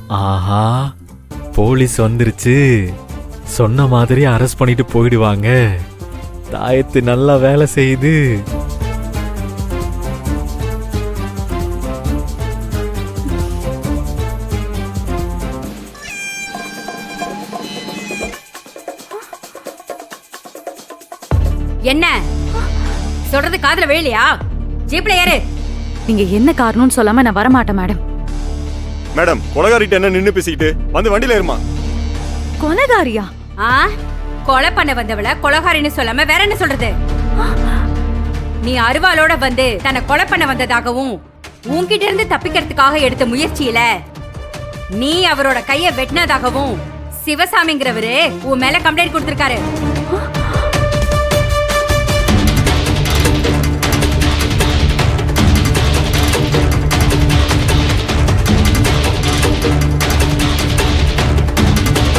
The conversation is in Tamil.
ஆஹா, போலீஸ் வந்துருச்சு. சொன்ன மாதிரி அரெஸ்ட் பண்ணிட்டு போயிடுவாங்க. தாயத்து நல்லா வேலை செய்யுது. என்ன சொல்றது காதுல விழலையா? ஜீப்ல ஏறு. நீங்க என்ன காரணம்னு சொல்லாம நான் வரமாட்டேன் மேடம். மேடம், கொலகாரிட்ட என்ன நின்னு பேசிக்கிட்டு வந்து வண்டியில ஏறுமா. கொலைகாரியா? ஆ, கொலை பண்ண வந்தவள கொலகாரின்னு சொல்லாம வேற என்ன சொல்றது? நீ அருவாளோட வந்து தன்னை கொலை பண்ண வந்ததாகவும் உன்கிட்ட இருந்து தப்பிக்கிறதுக்காக எடுத்த முயற்சியில நீ அவரோட கைய வெட்டினதாகவும் சிவசாமிங்கிறவரு உன் மேல கம்ப்ளைண்ட் கொடுத்திருக்காரு.